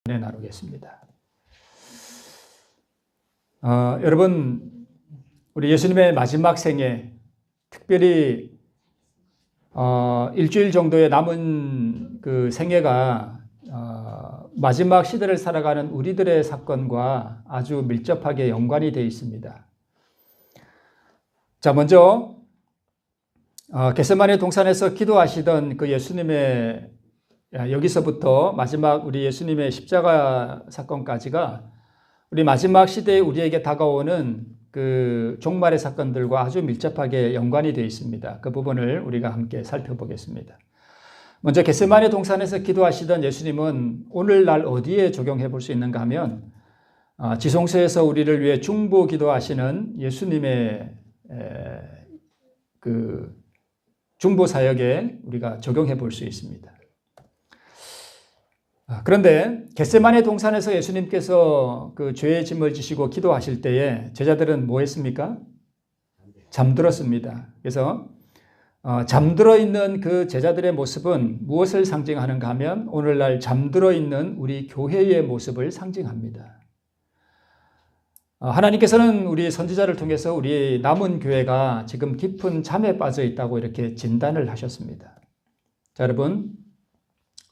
나누겠습니다. 여러분, 우리 예수님의 마지막 생애, 특별히 일주일 정도의 남은 그 생애가 마지막 시대를 살아가는 우리들의 사건과 아주 밀접하게 연관이 되어 있습니다. 자, 먼저 겟세마네 동산에서 기도하시던 그 예수님의 여기서부터 마지막 우리 예수님의 십자가 사건까지가 우리 마지막 시대에 우리에게 다가오는 그 종말의 사건들과 아주 밀접하게 연관이 되어 있습니다. 그 부분을 우리가 함께 살펴보겠습니다. 먼저 겟세마네 동산에서 기도하시던 예수님은 오늘날 어디에 적용해 볼 수 있는가 하면 지성소에서 우리를 위해 중보 기도하시는 예수님의 그 중보 사역에 우리가 적용해 볼 수 있습니다. 그런데 겟세마네 동산에서 예수님께서 그 죄의 짐을 지시고 기도하실 때에 제자들은 뭐 했습니까? 잠들었습니다. 그래서 잠들어 있는 그 제자들의 모습은 무엇을 상징하는가 하면 오늘날 잠들어 있는 우리 교회의 모습을 상징합니다. 하나님께서는 우리 선지자를 통해서 우리 남은 교회가 지금 깊은 잠에 빠져 있다고 이렇게 진단을 하셨습니다. 자, 여러분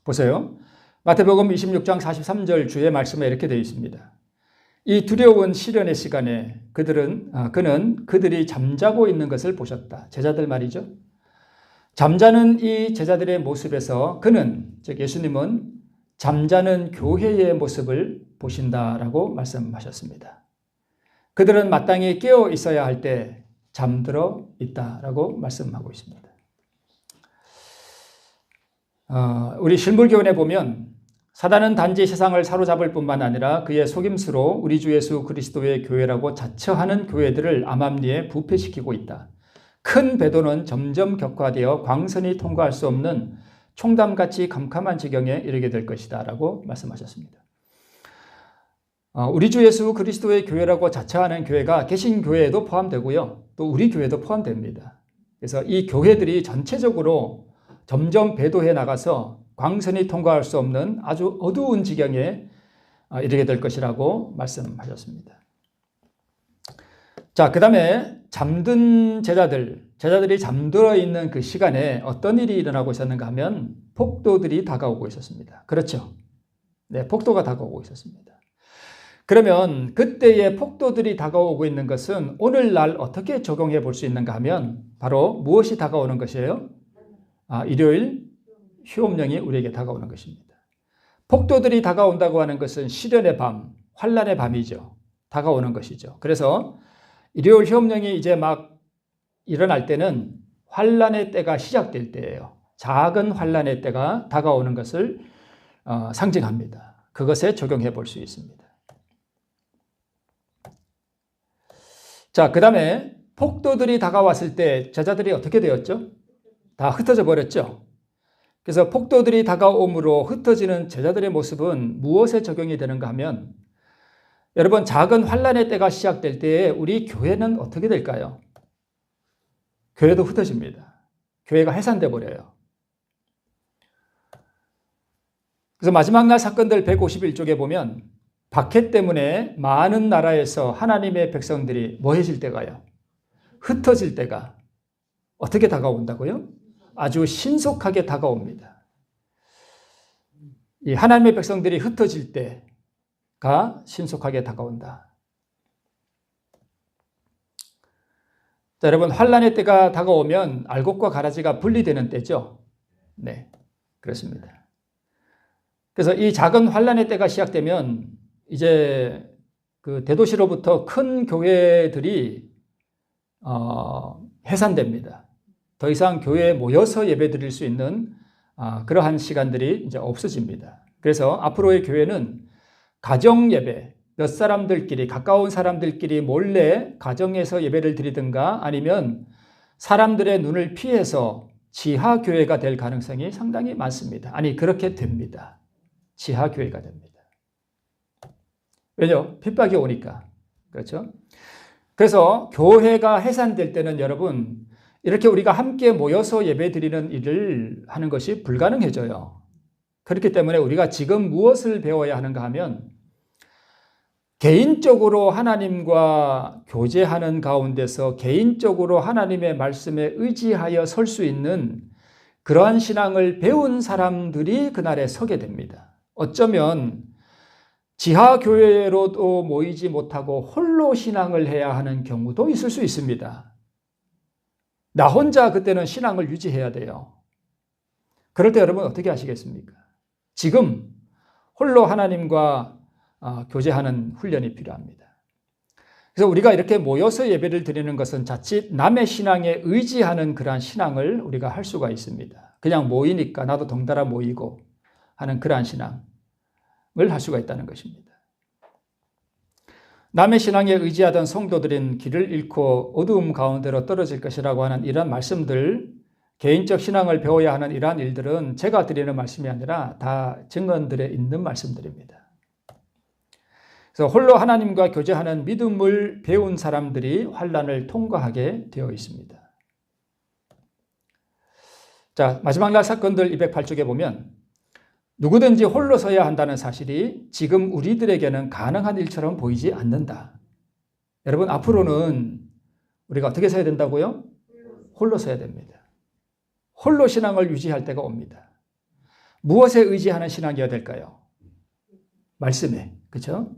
보세요. 마태복음 26장 43절 주의 말씀에 이렇게 되어 있습니다. 이 두려운 시련의 시간에 그는 그들이 잠자고 있는 것을 보셨다. 제자들 말이죠. 잠자는 이 제자들의 모습에서 그는, 즉 예수님은 잠자는 교회의 모습을 보신다라고 말씀하셨습니다. 그들은 마땅히 깨어 있어야 할 때 잠들어 있다라고 말씀하고 있습니다. 우리 실물교훈에 보면 사단은 단지 세상을 사로잡을 뿐만 아니라 그의 속임수로 우리 주 예수 그리스도의 교회라고 자처하는 교회들을 암암리에 부패시키고 있다. 큰 배도는 점점 격화되어 광선이 통과할 수 없는 총담같이 캄캄한 지경에 이르게 될 것이다 라고 말씀하셨습니다. 우리 주 예수 그리스도의 교회라고 자처하는 교회가 개신교회에도 포함되고요. 또 우리 교회도 포함됩니다. 그래서 이 교회들이 전체적으로 점점 배도해 나가서 광선이 통과할 수 없는 아주 어두운 지경에 이르게 될 것이라고 말씀하셨습니다. 자, 그 다음에 잠든 제자들이 잠들어 있는 그 시간에 어떤 일이 일어나고 있었는가 하면 폭도들이 다가오고 있었습니다. 그렇죠? 네, 폭도가 다가오고 있었습니다. 그러면 그때의 폭도들이 다가오고 있는 것은 오늘날 어떻게 적용해 볼 수 있는가 하면 바로 무엇이 다가오는 것이에요? 일요일 휴업령이 우리에게 다가오는 것입니다. 폭도들이 다가온다고 하는 것은 시련의 밤, 환난의 밤이죠. 다가오는 것이죠. 그래서 일요일 휴업령이 이제 막 일어날 때는 환난의 때가 시작될 때예요. 작은 환난의 때가 다가오는 것을 상징합니다. 그것에 적용해 볼 수 있습니다. 자, 그 다음에 폭도들이 다가왔을 때 제자들이 어떻게 되었죠? 다 흩어져 버렸죠. 그래서 폭도들이 다가옴으로 흩어지는 제자들의 모습은 무엇에 적용이 되는가 하면 여러분 작은 환난의 때가 시작될 때에 우리 교회는 어떻게 될까요? 교회도 흩어집니다. 교회가 해산돼 버려요. 그래서 마지막 날 사건들 151쪽에 보면 박해 때문에 많은 나라에서 하나님의 백성들이 뭐해질 때가요? 흩어질 때가 어떻게 다가온다고요? 아주 신속하게 다가옵니다. 이 하나님의 백성들이 흩어질 때가 신속하게 다가온다. 자, 여러분 환난의 때가 다가오면 알곡과 가라지가 분리되는 때죠. 네, 그렇습니다. 그래서 이 작은 환난의 때가 시작되면 이제 그 대도시로부터 큰 교회들이 해산됩니다. 더 이상 교회에 모여서 예배드릴 수 있는 그러한 시간들이 이제 없어집니다. 그래서 앞으로의 교회는 가정 예배, 몇 사람들끼리 가까운 사람들끼리 몰래 가정에서 예배를 드리든가 아니면 사람들의 눈을 피해서 지하 교회가 될 가능성이 상당히 많습니다. 아니 그렇게 됩니다. 지하 교회가 됩니다. 왜냐? 핍박이 오니까. 그렇죠? 그래서 교회가 해산될 때는 여러분 이렇게 우리가 함께 모여서 예배드리는 일을 하는 것이 불가능해져요. 그렇기 때문에 우리가 지금 무엇을 배워야 하는가 하면 개인적으로 하나님과 교제하는 가운데서 개인적으로 하나님의 말씀에 의지하여 설 수 있는 그러한 신앙을 배운 사람들이 그날에 서게 됩니다. 어쩌면 지하교회로도 모이지 못하고 홀로 신앙을 해야 하는 경우도 있을 수 있습니다. 나 혼자 그때는 신앙을 유지해야 돼요. 그럴 때 여러분 어떻게 하시겠습니까? 지금 홀로 하나님과 교제하는 훈련이 필요합니다. 그래서 우리가 이렇게 모여서 예배를 드리는 것은 자칫 남의 신앙에 의지하는 그러한 신앙을 우리가 할 수가 있습니다. 그냥 모이니까 나도 덩달아 모이고 하는 그러한 신앙을 할 수가 있다는 것입니다. 남의 신앙에 의지하던 성도들인 길을 잃고 어두움 가운데로 떨어질 것이라고 하는 이러한 말씀들, 개인적 신앙을 배워야 하는 이러한 일들은 제가 드리는 말씀이 아니라 다 증언들에 있는 말씀들입니다. 그래서 홀로 하나님과 교제하는 믿음을 배운 사람들이 환난을 통과하게 되어 있습니다. 자, 마지막 날 사건들 208쪽에 보면 누구든지 홀로 서야 한다는 사실이 지금 우리들에게는 가능한 일처럼 보이지 않는다. 여러분, 앞으로는 우리가 어떻게 서야 된다고요? 홀로 서야 됩니다. 홀로 신앙을 유지할 때가 옵니다. 무엇에 의지하는 신앙이어야 될까요? 말씀에, 그렇죠?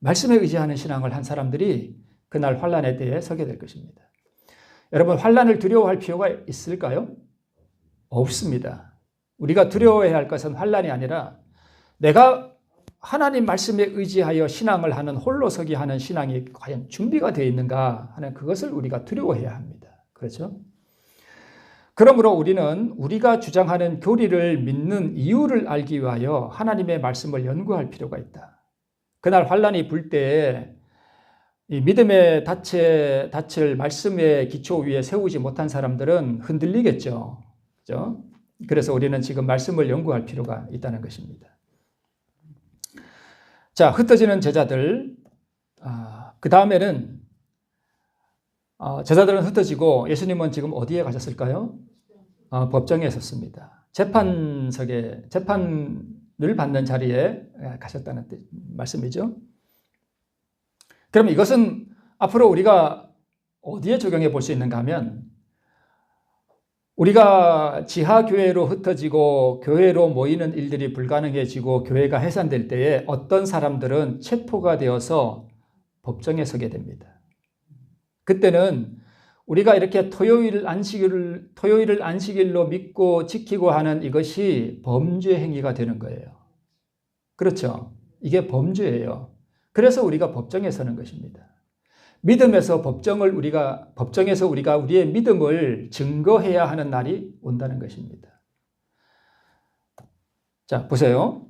말씀에 의지하는 신앙을 한 사람들이 그날 환난에 대해 서게 될 것입니다. 여러분, 환난을 두려워할 필요가 있을까요? 없습니다. 우리가 두려워해야 할 것은 환난이 아니라 내가 하나님 말씀에 의지하여 신앙을 하는 홀로 서기 하는 신앙이 과연 준비가 되어 있는가 하는 그것을 우리가 두려워해야 합니다. 그렇죠? 그러므로 우리는 우리가 주장하는 교리를 믿는 이유를 알기 위하여 하나님의 말씀을 연구할 필요가 있다. 그날 환난이 불 때 이 믿음의 닻을 말씀의 기초 위에 세우지 못한 사람들은 흔들리겠죠. 그렇죠? 그래서 우리는 지금 말씀을 연구할 필요가 있다는 것입니다. 자, 흩어지는 제자들. 그 다음에는 제자들은 흩어지고 예수님은 지금 어디에 가셨을까요? 법정에 섰습니다. 재판을 받는 자리에 가셨다는 말씀이죠. 그럼 이것은 앞으로 우리가 어디에 적용해 볼 수 있는가 하면 우리가 지하교회로 흩어지고 교회로 모이는 일들이 불가능해지고 교회가 해산될 때에 어떤 사람들은 체포가 되어서 법정에 서게 됩니다. 그때는 우리가 이렇게 토요일을 안식일로 믿고 지키고 하는 이것이 범죄 행위가 되는 거예요. 그렇죠? 이게 범죄예요. 그래서 우리가 법정에 서는 것입니다. 믿음에서 법정에서 우리가 우리의 믿음을 증거해야 하는 날이 온다는 것입니다. 자, 보세요.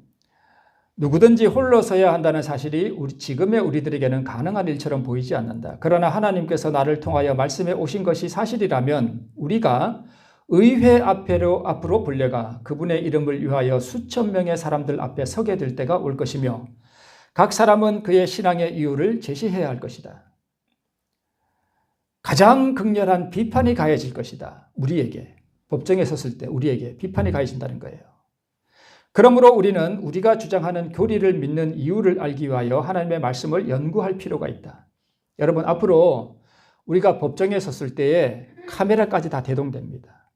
누구든지 홀로 서야 한다는 사실이 지금의 우리들에게는 가능한 일처럼 보이지 않는다. 그러나 하나님께서 나를 통하여 말씀해 오신 것이 사실이라면 우리가 의회 앞으로 불려가 그분의 이름을 위하여 수천 명의 사람들 앞에 서게 될 때가 올 것이며 각 사람은 그의 신앙의 이유를 제시해야 할 것이다. 가장 극렬한 비판이 가해질 것이다. 우리에게. 법정에 섰을 때 우리에게 비판이 가해진다는 거예요. 그러므로 우리는 우리가 주장하는 교리를 믿는 이유를 알기 위하여 하나님의 말씀을 연구할 필요가 있다. 여러분, 앞으로 우리가 법정에 섰을 때에 카메라까지 다 대동됩니다.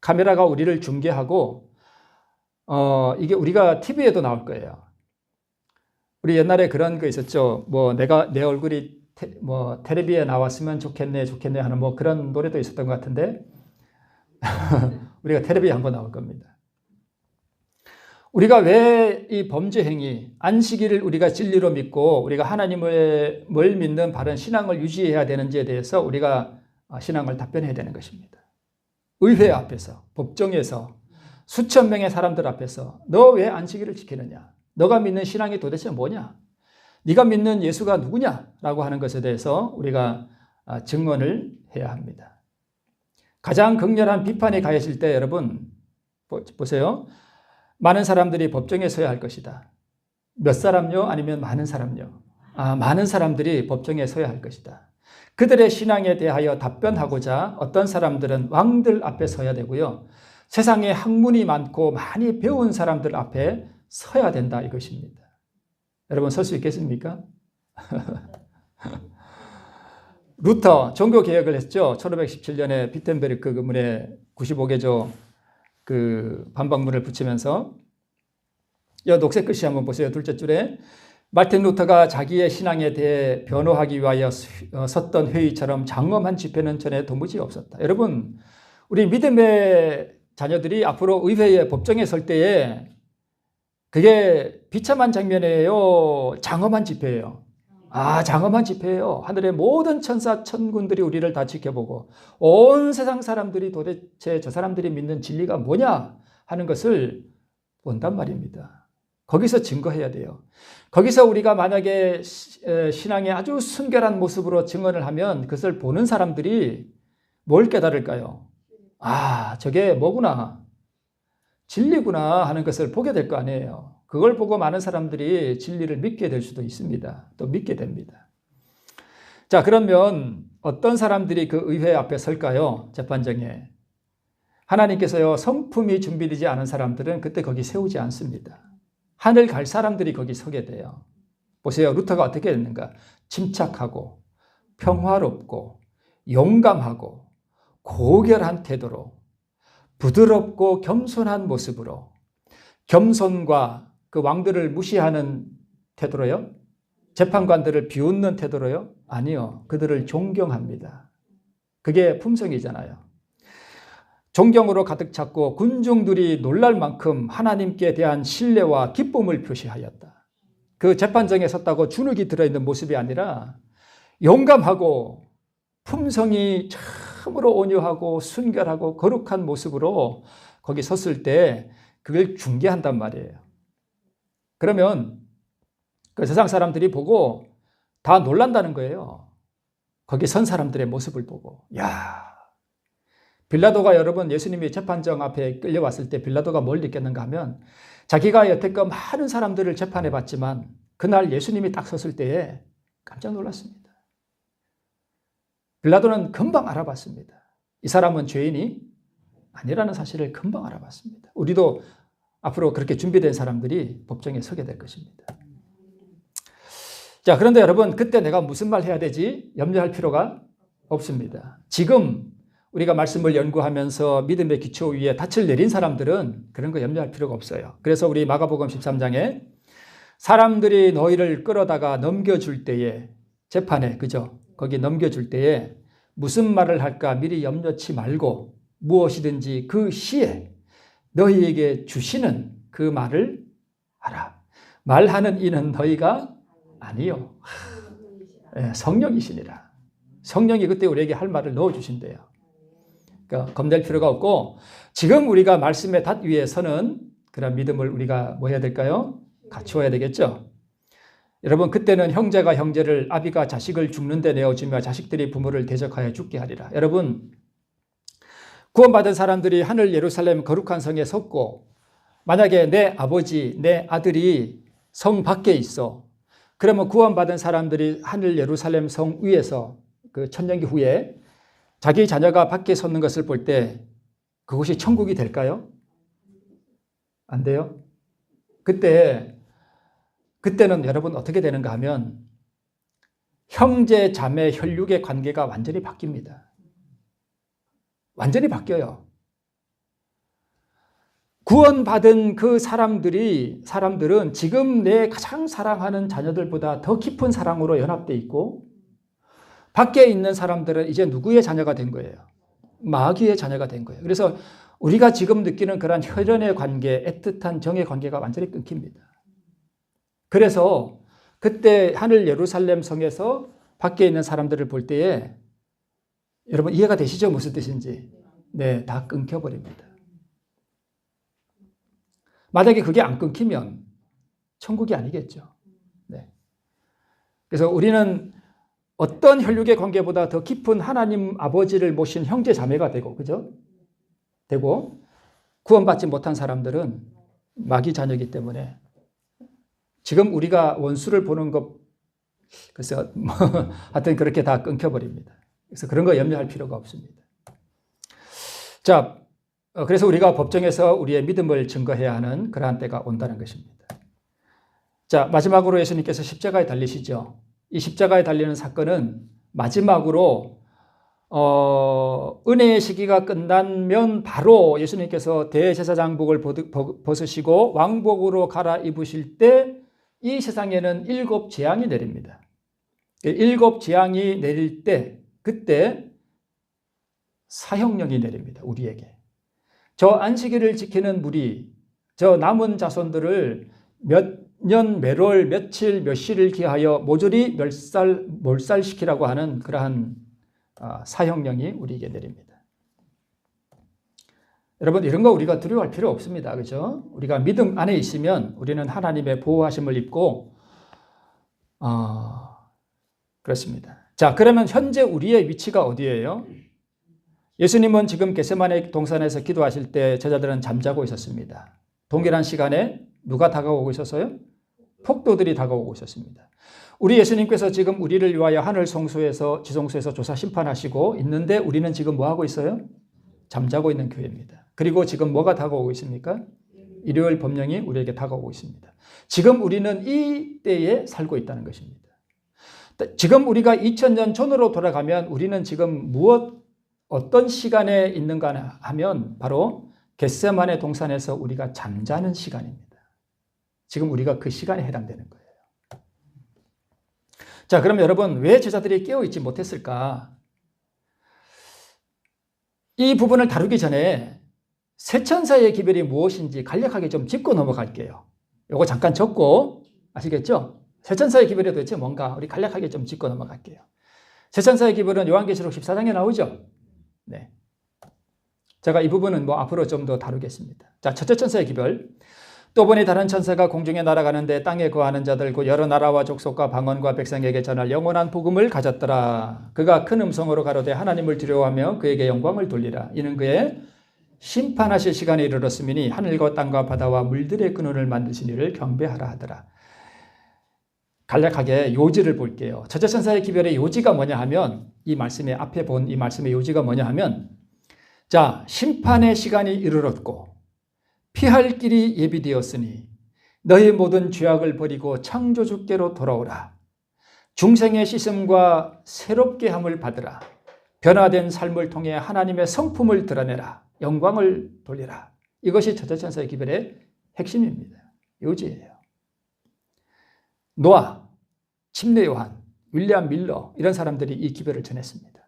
카메라가 우리를 중계하고 이게 우리가 TV에도 나올 거예요. 우리 옛날에 그런 거 있었죠. 내 얼굴이 텔레비에 나왔으면 좋겠네 하는 그런 노래도 있었던 것 같은데 우리가 텔레비에 한번 나올 겁니다. 우리가 왜 이 범죄 행위, 안식일을 우리가 진리로 믿고 우리가 하나님을 믿는 바른 신앙을 유지해야 되는지에 대해서 우리가 신앙을 답변해야 되는 것입니다. 의회 앞에서, 법정에서, 수천 명의 사람들 앞에서 너 왜 안식일을 지키느냐? 너가 믿는 신앙이 도대체 뭐냐? 네가 믿는 예수가 누구냐라고 하는 것에 대해서 우리가 증언을 해야 합니다. 가장 극렬한 비판이 가해질 때 여러분 보세요. 많은 사람들이 법정에 서야 할 것이다. 몇 사람요? 아니면 많은 사람요? 많은 사람들이 법정에 서야 할 것이다. 그들의 신앙에 대하여 답변하고자 어떤 사람들은 왕들 앞에 서야 되고요. 세상에 학문이 많고 많이 배운 사람들 앞에 서야 된다 이것입니다. 여러분 설 수 있겠습니까? 루터 종교개혁을 했죠. 1517년에 비텐베르크 문에 95개조 그 반박문을 붙이면서 이 녹색 글씨 한번 보세요. 둘째 줄에 마틴 루터가 자기의 신앙에 대해 변호하기 위하여 섰던 회의처럼 장엄한 집회는 전에 도무지 없었다. 여러분 우리 믿음의 자녀들이 앞으로 의회에 법정에 설 때에 그게 비참한 장면이에요. 장엄한 집회예요. 장엄한 집회예요. 하늘의 모든 천사 천군들이 우리를 다 지켜보고 온 세상 사람들이 도대체 저 사람들이 믿는 진리가 뭐냐 하는 것을 본단 말입니다. 거기서 증거해야 돼요. 거기서 우리가 만약에 신앙의 아주 순결한 모습으로 증언을 하면 그것을 보는 사람들이 뭘 깨달을까요? 저게 뭐구나. 진리구나 하는 것을 보게 될 거 아니에요. 그걸 보고 많은 사람들이 진리를 믿게 될 수도 있습니다. 또 믿게 됩니다. 자, 그러면 어떤 사람들이 그 의회 앞에 설까요? 재판정에. 하나님께서요, 성품이 준비되지 않은 사람들은 그때 거기 세우지 않습니다. 하늘 갈 사람들이 거기 서게 돼요. 보세요. 루터가 어떻게 됐는가? 침착하고 평화롭고 용감하고 고결한 태도로 부드럽고 겸손한 모습으로 겸손과 그 왕들을 무시하는 태도로요? 재판관들을 비웃는 태도로요? 아니요. 그들을 존경합니다. 그게 품성이잖아요. 존경으로 가득 찼고 군중들이 놀랄 만큼 하나님께 대한 신뢰와 기쁨을 표시하였다. 그 재판정에 섰다고 주눅이 들어있는 모습이 아니라 용감하고 품성이 참으로 온유하고 순결하고 거룩한 모습으로 거기 섰을 때 그걸 중계한단 말이에요. 그러면 그 세상 사람들이 보고 다 놀란다는 거예요. 거기 선 사람들의 모습을 보고. 빌라도가 여러분 예수님이 재판정 앞에 끌려왔을 때 빌라도가 뭘 느꼈는가 하면 자기가 여태껏 많은 사람들을 재판해 봤지만 그날 예수님이 딱 섰을 때에 깜짝 놀랐습니다. 빌라도는 금방 알아봤습니다. 이 사람은 죄인이 아니라는 사실을 금방 알아봤습니다. 우리도 앞으로 그렇게 준비된 사람들이 법정에 서게 될 것입니다. 자, 그런데 여러분 그때 내가 무슨 말 해야 되지? 염려할 필요가 없습니다. 지금 우리가 말씀을 연구하면서 믿음의 기초 위에 닻을 내린 사람들은 그런 거 염려할 필요가 없어요. 그래서 우리 마가복음 13장에 사람들이 너희를 끌어다가 넘겨줄 때에 재판에 그죠? 거기 넘겨줄 때에 무슨 말을 할까 미리 염려치 말고 무엇이든지 그 시에 너희에게 주시는 그 말을 하라. 말하는 이는 너희가 아니요. 성령이시니라. 성령이 그때 우리에게 할 말을 넣어주신대요. 그러니까 겁낼 필요가 없고 지금 우리가 말씀의 닷 위에 서는 그런 믿음을 우리가 뭐 해야 될까요? 갖추어야 되겠죠. 여러분 그때는 형제가 형제를 아비가 자식을 죽는 데 내어주며 자식들이 부모를 대적하여 죽게 하리라. 여러분 구원받은 사람들이 하늘 예루살렘 거룩한 성에 섰고 만약에 내 아버지 내 아들이 성 밖에 있어. 그러면 구원받은 사람들이 하늘 예루살렘 성 위에서 그 천년기 후에 자기 자녀가 밖에 섰는 것을 볼 때 그것이 천국이 될까요? 안 돼요? 그때는 여러분 어떻게 되는가 하면 형제 자매 혈육의 관계가 완전히 바뀝니다. 완전히 바뀌어요. 구원받은 그 사람들은 지금 내 가장 사랑하는 자녀들보다 더 깊은 사랑으로 연합되어 있고 밖에 있는 사람들은 이제 누구의 자녀가 된 거예요? 마귀의 자녀가 된 거예요. 그래서 우리가 지금 느끼는 그런 혈연의 관계, 애틋한 정의 관계가 완전히 끊깁니다. 그래서 그때 하늘 예루살렘 성에서 밖에 있는 사람들을 볼 때에 여러분 이해가 되시죠? 무슨 뜻인지? 네, 다 끊겨버립니다. 만약에 그게 안 끊기면 천국이 아니겠죠. 네. 그래서 우리는 어떤 혈육의 관계보다 더 깊은 하나님 아버지를 모신 형제 자매가 되고, 그죠? 되고, 구원받지 못한 사람들은 마귀 자녀이기 때문에 지금 우리가 원수를 보는 것, 글쎄요, 하여튼 그렇게 다 끊겨버립니다. 그래서 그런 거 염려할 필요가 없습니다. 자, 그래서 우리가 법정에서 우리의 믿음을 증거해야 하는 그러한 때가 온다는 것입니다. 자, 마지막으로 예수님께서 십자가에 달리시죠. 이 십자가에 달리는 사건은 마지막으로 은혜의 시기가 끝나면 바로 예수님께서 대제사장복을 벗으시고 왕복으로 갈아입으실 때 이 세상에는 7 재앙이 내립니다. 7 재앙이 내릴 때 그때 사형령이 내립니다. 우리에게. 저 안식일을 지키는 무리, 저 남은 자손들을 몇 년, 몇 월, 며칠, 몇 시를 기하여 모조리 몰살시키라고 하는 그러한 사형령이 우리에게 내립니다. 여러분, 이런 거 우리가 두려워할 필요 없습니다. 그죠? 우리가 믿음 안에 있으면 우리는 하나님의 보호하심을 입고 그렇습니다. 자, 그러면 현재 우리의 위치가 어디예요? 예수님은 지금 겟세마네 동산에서 기도하실 때 제자들은 잠자고 있었습니다. 동일한 시간에 누가 다가오고 있었어요? 폭도들이 다가오고 있었습니다. 우리 예수님께서 지금 우리를 위하여 하늘 성소에서 지성소에서 조사 심판하시고 있는데 우리는 지금 뭐 하고 있어요? 잠자고 있는 교회입니다. 그리고 지금 뭐가 다가오고 있습니까? 일요일 법령이 우리에게 다가오고 있습니다. 지금 우리는 이 때에 살고 있다는 것입니다. 지금 우리가 2000년 전으로 돌아가면 우리는 지금 어떤 시간에 있는가 하면 바로 겟세마네 동산에서 우리가 잠자는 시간입니다. 지금 우리가 그 시간에 해당되는 거예요. 자, 그럼 여러분, 왜 제자들이 깨어있지 못했을까? 이 부분을 다루기 전에 세천사의 기별이 무엇인지 간략하게 좀 짚고 넘어갈게요. 요거 잠깐 적고, 아시겠죠? 세천사의 기별이 도대체 뭔가 우리 간략하게 좀 짚고 넘어갈게요. 세천사의 기별은 요한계시록 14장에 나오죠? 네. 제가 이 부분은 앞으로 좀 더 다루겠습니다. 자, 첫째 천사의 기별. 또 보니 다른 천사가 공중에 날아가는데 땅에 거하는 자들 곧 여러 나라와 족속과 방언과 백성에게 전할 영원한 복음을 가졌더라. 그가 큰 음성으로 가로되 하나님을 두려워하며 그에게 영광을 돌리라. 이는 그의 심판하실 시간에 이르렀음이니 하늘과 땅과 바다와 물들의 근원을 만드신 이를 경배하라 하더라. 간략하게 요지를 볼게요. 첫째 천사의 기별의 요지가 뭐냐 하면 이 말씀의 앞에 본 이 말씀의 요지가 뭐냐 하면 자, 심판의 시간이 이르렀고 피할 길이 예비되었으니 너희 모든 죄악을 버리고 창조주께로 돌아오라. 중생의 씻음과 새롭게 함을 받으라. 변화된 삶을 통해 하나님의 성품을 드러내라. 영광을 돌리라. 이것이 첫째 천사의 기별의 핵심입니다. 요지예요. 노아, 침례 요한, 윌리엄 밀러 이런 사람들이 이 기별을 전했습니다.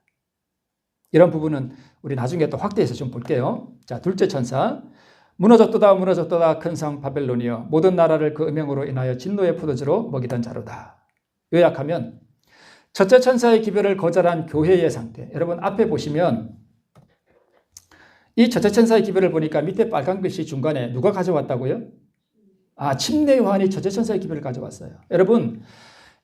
이런 부분은 우리 나중에 또 확대해서 좀 볼게요. 자, 둘째 천사. 무너졌도다 무너졌도다 큰 성 바벨론이여 모든 나라를 그 음행으로 인하여 진노의 포도주로 먹이던 자로다. 요약하면 첫째 천사의 기별을 거절한 교회의 상태. 여러분 앞에 보시면 이 첫째 천사의 기별을 보니까 밑에 빨간 글씨 중간에 누가 가져왔다고요? 침례 요한이 첫째 천사의 기별을 가져왔어요. 여러분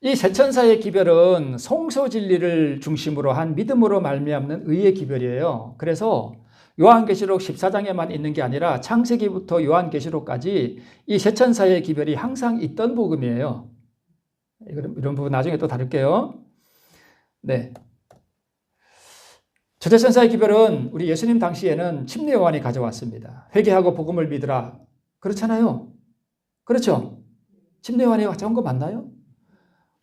이 세 천사의 기별은 성소진리를 중심으로 한 믿음으로 말미암는 의의 기별이에요. 그래서 요한계시록 14장에만 있는 게 아니라 창세기부터 요한계시록까지 이 세 천사의 기별이 항상 있던 복음이에요. 이런 부분 나중에 또 다룰게요. 네. 첫째 천사의 기별은 우리 예수님 당시에는 침례 요한이 가져왔습니다. 회개하고 복음을 믿으라. 그렇잖아요. 그렇죠? 침례 요한이 가져온 거 맞나요?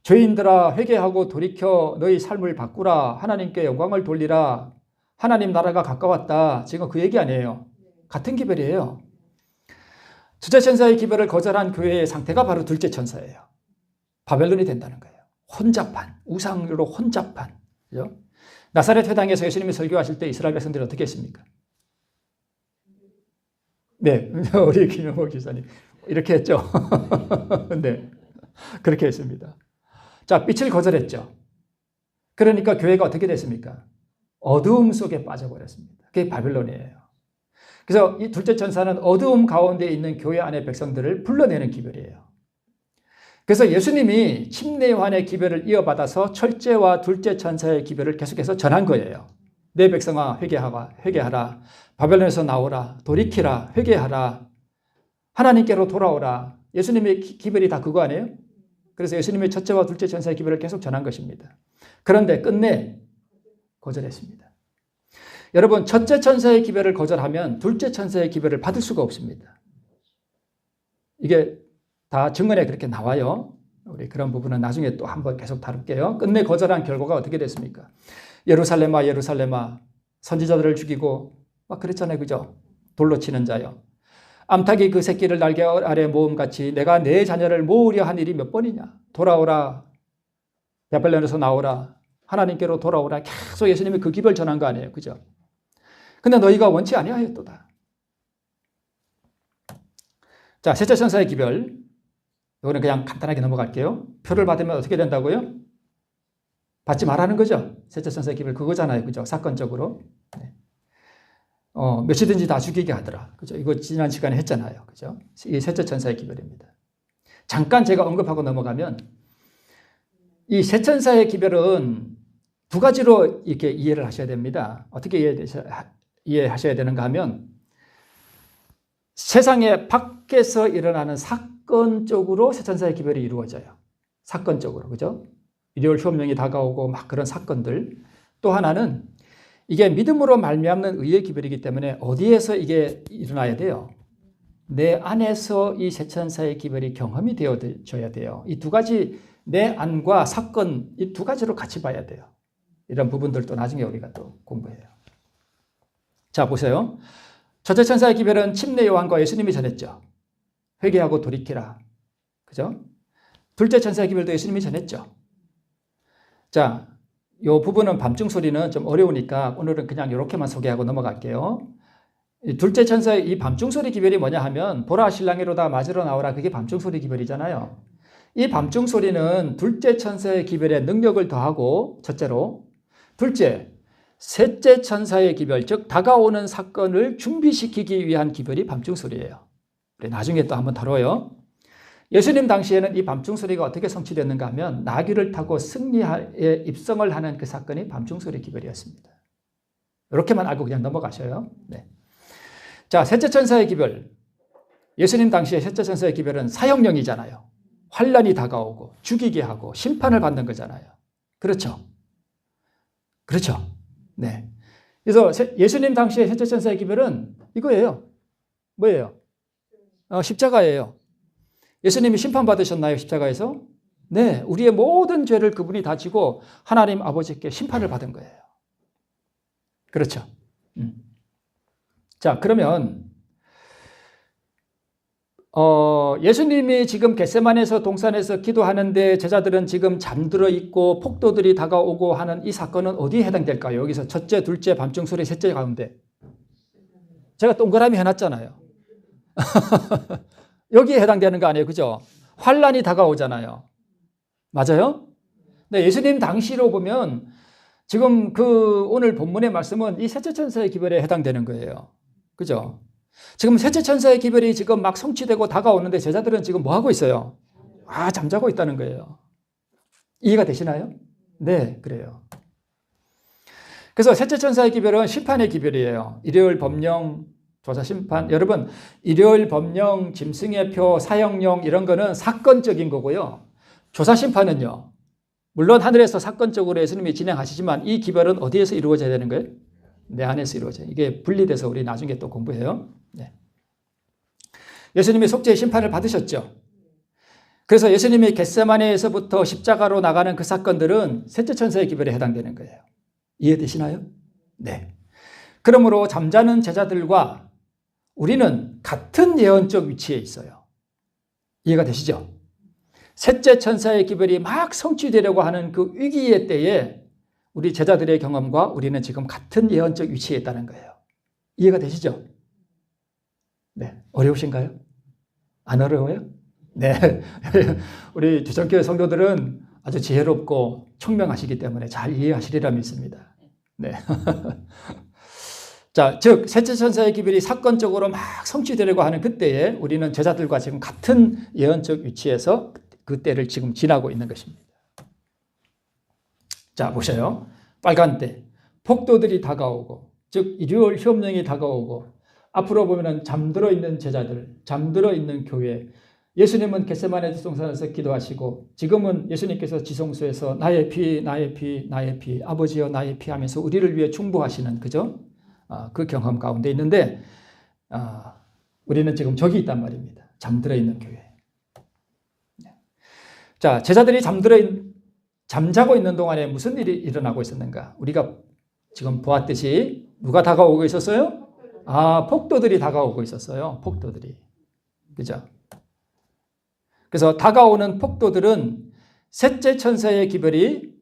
죄인들아 회개하고 돌이켜 너희 삶을 바꾸라. 하나님께 영광을 돌리라. 하나님 나라가 가까웠다. 지금 그 얘기 아니에요. 같은 기별이에요. 첫째 천사의 기별을 거절한 교회의 상태가 바로 둘째 천사예요. 바벨론이 된다는 거예요. 혼잡한, 우상으로 혼잡한. 그죠? 나사렛 회당에서 예수님이 설교하실 때 이스라엘 백성들이 어떻게 했습니까? 네, 우리 김영호 기사님 이렇게 했죠. 네, 그렇게 했습니다. 자, 빛을 거절했죠. 그러니까 교회가 어떻게 됐습니까? 어두움 속에 빠져버렸습니다. 그게 바벨론이에요. 그래서 이 둘째 천사는 어두움 가운데 있는 교회 안의 백성들을 불러내는 기별이에요. 그래서 예수님이 침례 요한의 기별을 이어받아서 첫째와 둘째 천사의 기별을 계속해서 전한 거예요. 내 백성아 회개하라. 바벨론에서 나오라. 돌이키라. 회개하라. 하나님께로 돌아오라. 예수님의 기별이 다 그거 아니에요? 그래서 예수님의 첫째와 둘째 천사의 기별을 계속 전한 것입니다. 그런데 끝내 거절했습니다. 여러분, 첫째 천사의 기별을 거절하면 둘째 천사의 기별을 받을 수가 없습니다. 이게 다 증언에 그렇게 나와요. 우리 그런 부분은 나중에 또 한번 계속 다룰게요. 끝내 거절한 결과가 어떻게 됐습니까? 예루살렘아, 예루살렘아, 선지자들을 죽이고 막 그랬잖아요. 그죠? 돌로 치는 자요. 암탉이 그 새끼를 날개 아래 모음같이 내가 내 자녀를 모으려 한 일이 몇 번이냐. 돌아오라. 베들레헴에서 나오라. 하나님께로 돌아오라. 계속 예수님이 그 기별 전한 거 아니에요. 그죠? 근데 너희가 원치 아니하였도다. 자, 셋째 천사의 기별. 이거는 그냥 간단하게 넘어갈게요. 표를 받으면 어떻게 된다고요? 받지 말라는 거죠. 셋째 천사의 기별 그거잖아요. 그죠? 사건적으로. 네. 몇이든지 다 죽이게 하더라. 그죠? 이거 지난 시간에 했잖아요. 그죠? 이 셋째 천사의 기별입니다. 잠깐 제가 언급하고 넘어가면 이 세 천사의 기별은 두 가지로 이렇게 이해를 하셔야 됩니다. 어떻게 이해하셔야 되는가 하면 세상에 밖에서 일어나는 사건적으로 세 천사의 기별이 이루어져요. 사건적으로. 그죠? 일요일 혁명이 다가오고 막 그런 사건들. 또 하나는 이게 믿음으로 말미암는 의의 기별이기 때문에 어디에서 이게 일어나야 돼요? 내 안에서 이 세 천사의 기별이 경험이 되어져야 돼요. 이 두 가지 내 안과 사건 이 두 가지로 같이 봐야 돼요. 이런 부분들도 나중에 우리가 또 공부해요. 자, 보세요. 첫째 천사의 기별은 침례 요한과 예수님이 전했죠. 회개하고 돌이키라. 그죠? 둘째 천사의 기별도 예수님이 전했죠. 자, 이 부분은 밤중 소리는 좀 어려우니까 오늘은 그냥 이렇게만 소개하고 넘어갈게요. 둘째 천사의 이 밤중 소리 기별이 뭐냐 하면 보라 신랑이로다 맞으러 나오라 그게 밤중 소리 기별이잖아요. 이 밤중 소리는 둘째 천사의 기별에 능력을 더하고 첫째로 둘째, 셋째 천사의 기별 즉 다가오는 사건을 준비시키기 위한 기별이 밤중 소리예요. 우리 나중에 또 한번 다뤄요. 예수님 당시에는 이 밤중 소리가 어떻게 성취됐는가 하면 나귀를 타고 승리에 입성을 하는 그 사건이 밤중 소리 기별이었습니다. 이렇게만 알고 그냥 넘어가셔요. 네. 자, 셋째 천사의 기별. 예수님 당시에 셋째 천사의 기별은 사형령이잖아요. 환란이 다가오고 죽이게 하고 심판을 받는 거잖아요. 그렇죠? 그렇죠? 네. 그래서 예수님 당시에 셋째 천사의 기별은 이거예요. 뭐예요? 십자가예요. 예수님이 심판받으셨나요? 십자가에서? 네. 우리의 모든 죄를 그분이 다 지고 하나님 아버지께 심판을 받은 거예요. 그렇죠. 자, 그러면 예수님이 지금 겟세마네에서 동산에서 기도하는데 제자들은 지금 잠들어 있고 폭도들이 다가오고 하는 이 사건은 어디에 해당될까요? 여기서 첫째, 둘째, 밤중 소리, 셋째 가운데. 제가 동그라미 해놨잖아요. 여기에 해당되는 거 아니에요. 그죠? 환란이 다가오잖아요. 맞아요? 네, 예수님 당시로 보면 지금 오늘 본문의 말씀은 이 셋째 천사의 기별에 해당되는 거예요. 그죠? 지금 셋째 천사의 기별이 지금 막 성취되고 다가오는데 제자들은 지금 뭐 하고 있어요? 잠자고 있다는 거예요. 이해가 되시나요? 네, 그래요. 그래서 셋째 천사의 기별은 심판의 기별이에요. 일요일 법령, 조사 심판. 여러분, 일요일 법령, 짐승의 표, 사형령 이런 거는 사건적인 거고요. 조사 심판은요. 물론 하늘에서 사건적으로 예수님이 진행하시지만 이 기별은 어디에서 이루어져야 되는 거예요? 내 안에서 이루어져요. 이게 분리돼서 우리 나중에 또 공부해요. 네. 예수님이 속죄의 심판을 받으셨죠. 그래서 예수님이 겟세마네에서부터 십자가로 나가는 그 사건들은 셋째 천사의 기별에 해당되는 거예요. 이해되시나요? 네. 그러므로 잠자는 제자들과 우리는 같은 예언적 위치에 있어요. 이해가 되시죠? 셋째 천사의 기별이 막 성취되려고 하는 그 위기의 때에 우리 제자들의 경험과 우리는 지금 같은 예언적 위치에 있다는 거예요. 이해가 되시죠? 네. 어려우신가요? 안 어려워요? 네. 우리 주정교회 성도들은 아주 지혜롭고 총명하시기 때문에 잘 이해하시리라 믿습니다. 네. 자, 즉 셋째 천사의 기별이 사건적으로 막 성취되려고 하는 그때에 우리는 제자들과 지금 같은 예언적 위치에서 그때를 지금 지나고 있는 것입니다. 자, 보세요. 빨간 때 폭도들이 다가오고 즉 일요일 혁명이 다가오고 앞으로 보면은 잠들어 있는 제자들, 잠들어 있는 교회. 예수님은 겟세마네 동산에서 기도하시고 지금은 예수님께서 지성소에서 나의 피, 나의 피, 나의 피, 아버지여 나의 피 하면서 우리를 위해 중보하시는 그죠? 그 경험 가운데 있는데 우리는 지금 저기 있단 말입니다. 잠들어 있는 교회. 자, 제자들이 잠자고 있는 동안에 무슨 일이 일어나고 있었는가? 우리가 지금 보았듯이 누가 다가오고 있었어요? 폭도들이 다가오고 있었어요. 폭도들이. 그죠? 그래서 다가오는 폭도들은 셋째 천사의 기별이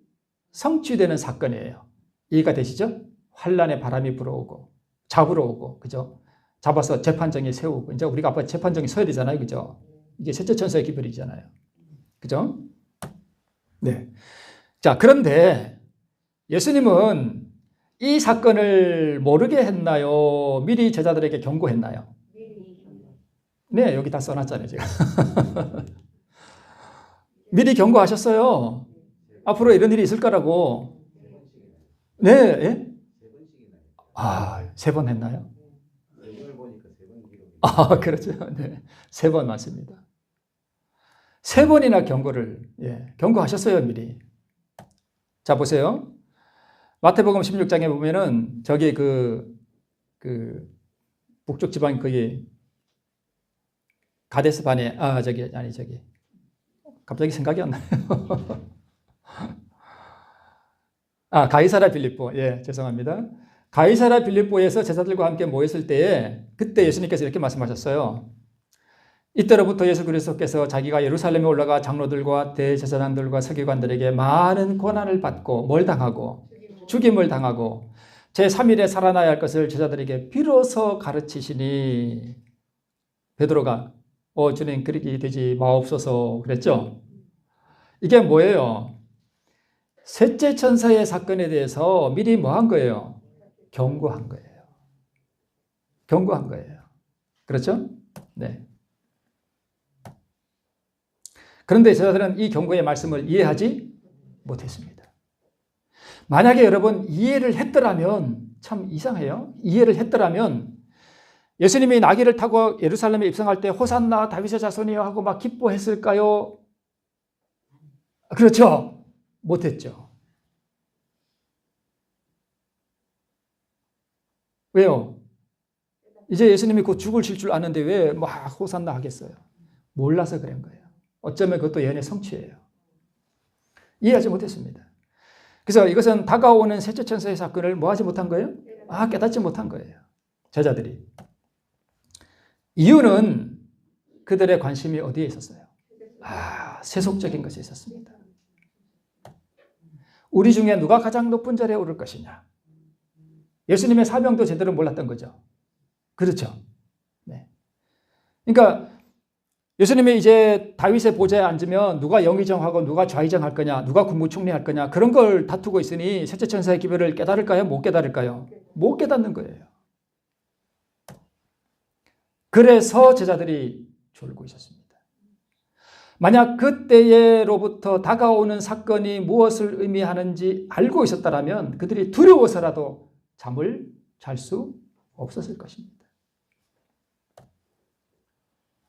성취되는 사건이에요. 이해가 되시죠? 환란의 바람이 불어오고 잡으러 오고, 그죠? 잡아서 재판정에 세우고, 이제 우리가 앞으로 재판정에 서야 되잖아요, 그죠? 이게 셋째 천사의 기별이잖아요, 그죠? 네. 자, 그런데 예수님은 이 사건을 모르게 했나요? 미리 제자들에게 경고했나요? 네, 여기 다 써놨잖아요, 제가. 미리 경고하셨어요. 앞으로 이런 일이 있을 거라고. 네, 예? 3번 했나요? 그렇죠. 네. 3번 맞습니다. 3번이나 경고하셨어요, 미리. 자, 보세요. 마태복음 16장에 보면은, 저기 북쪽 지방 거기, 가데스 바네, 갑자기 생각이 안 나요. 가이사랴 빌립보. 예, 죄송합니다. 가이사랴 빌립보에서 제자들과 함께 모였을 때에 그때 예수님께서 이렇게 말씀하셨어요. 이때로부터 예수 그리스도께서 자기가 예루살렘에 올라가 장로들과 대제사장들과 서기관들에게 많은 고난을 받고 뭘 당하고 죽임을 당하고 제3일에 살아나야 할 것을 제자들에게 비로소 가르치시니 베드로가 주님 그렇게 되지 마옵소서 그랬죠. 이게 뭐예요? 셋째 천사의 사건에 대해서 미리 뭐 한 거예요? 경고한 거예요. 경고한 거예요. 그렇죠? 네. 그런데 제자들은 이 경고의 말씀을 이해하지 못했습니다. 만약에 여러분 이해를 했더라면 참 이상해요. 이해를 했더라면 예수님이 나귀를 타고 예루살렘에 입성할 때 호산나 다윗의 자손이여 하고 막 기뻐했을까요? 그렇죠. 못했죠. 왜요? 이제 예수님이 곧 죽으실 줄 아는데 왜 막 호산나 하겠어요? 몰라서 그런 거예요. 어쩌면 그것도 예언의 성취예요. 이해하지 못했습니다. 그래서 이것은 다가오는 셋째 천사의 사건을 뭐 하지 못한 거예요? 깨닫지 못한 거예요. 제자들이. 이유는 그들의 관심이 어디에 있었어요? 세속적인 것에 있었습니다. 우리 중에 누가 가장 높은 자리에 오를 것이냐? 예수님의 사명도 제대로 몰랐던 거죠. 그렇죠. 네. 그러니까 예수님이 이제 다윗의 보좌에 앉으면 누가 영의정하고 누가 좌의정할 거냐, 누가 국무총리할 거냐 그런 걸 다투고 있으니 셋째 천사의 기별을 깨달을까요? 못 깨달을까요? 못 깨닫는 거예요. 그래서 제자들이 졸고 있었습니다. 만약 그때로부터 다가오는 사건이 무엇을 의미하는지 알고 있었다면 그들이 두려워서라도 잠을 잘 수 없었을 것입니다.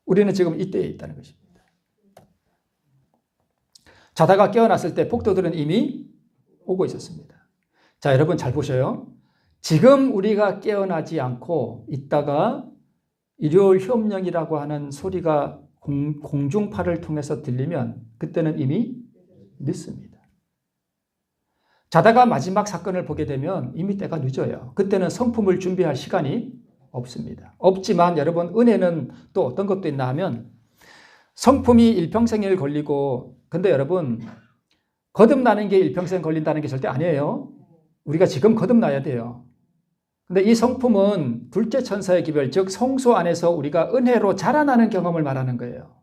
우리는 지금 이때에 있다는 것입니다. 자다가 깨어났을 때 폭도들은 이미 오고 있었습니다. 자, 여러분 잘 보셔요. 지금 우리가 깨어나지 않고 있다가 일요일 협령이라고 하는 소리가 공중파를 통해서 들리면 그때는 이미 늦습니다. 자다가 마지막 사건을 보게 되면 이미 때가 늦어요. 그때는 성품을 준비할 시간이 없습니다. 없지만 여러분 은혜는 또 어떤 것도 있나 하면 성품이 일평생을 걸리고 근데 여러분 거듭나는 게 일평생 걸린다는 게 절대 아니에요. 우리가 지금 거듭나야 돼요. 근데 이 성품은 둘째 천사의 기별, 즉 성소 안에서 우리가 은혜로 자라나는 경험을 말하는 거예요.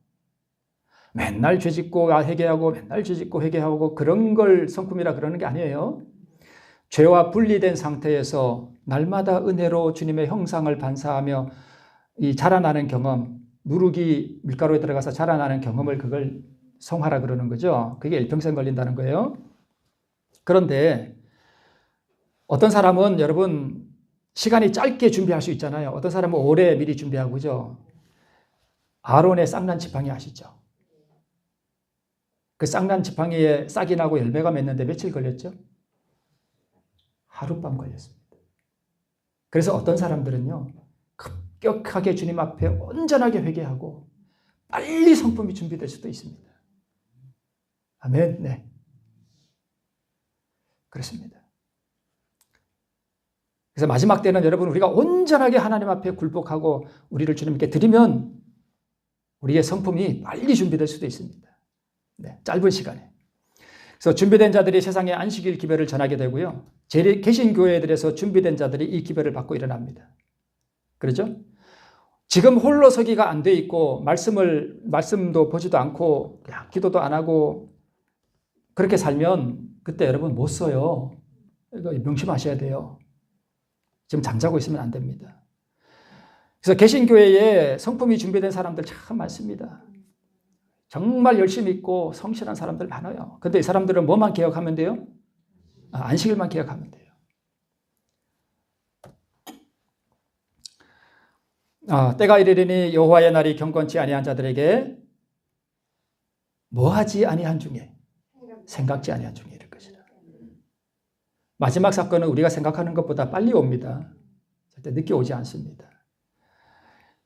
맨날 죄짓고 회개하고 맨날 죄짓고 회개하고 그런 걸 성품이라 그러는 게 아니에요. 죄와 분리된 상태에서 날마다 은혜로 주님의 형상을 반사하며 이 자라나는 경험, 누룩이 밀가루에 들어가서 자라나는 경험을 그걸 성화라 그러는 거죠. 그게 일평생 걸린다는 거예요. 그런데 어떤 사람은 여러분 시간이 짧게 준비할 수 있잖아요. 어떤 사람은 오래 미리 준비하고 그죠. 아론의 쌍난 지팡이 아시죠? 그 쌍난 지팡이에 싹이 나고 열매가 맺는데 며칠 걸렸죠? 하룻밤 걸렸습니다. 그래서 어떤 사람들은요, 급격하게 주님 앞에 온전하게 회개하고 빨리 성품이 준비될 수도 있습니다. 아멘. 네. 그렇습니다. 그래서 마지막 때는 여러분 우리가 온전하게 하나님 앞에 굴복하고 우리를 주님께 드리면 우리의 성품이 빨리 준비될 수도 있습니다. 네, 짧은 시간에. 그래서 준비된 자들이 세상에 안식일 기별을 전하게 되고요. 개신교회들에서 준비된 자들이 이 기별을 받고 일어납니다. 그렇죠? 지금 홀로 서기가 안 돼 있고 말씀도 보지도 않고 그냥 기도도 안 하고 그렇게 살면 그때 여러분 못 써요. 이거 명심하셔야 돼요. 지금 잠자고 있으면 안 됩니다. 그래서 개신교회에 성품이 준비된 사람들 참 많습니다. 정말 열심히 있고 성실한 사람들 많아요. 근데 이 사람들은 뭐만 기억하면 돼요? 안식일만 기억하면 돼요. 때가 이르리니 여호와의 날이 경건치 아니한 자들에게 뭐하지 아니한 중에 생각지 아니한 중에 이럴 것이라. 마지막 사건은 우리가 생각하는 것보다 빨리 옵니다. 절대 늦게 오지 않습니다.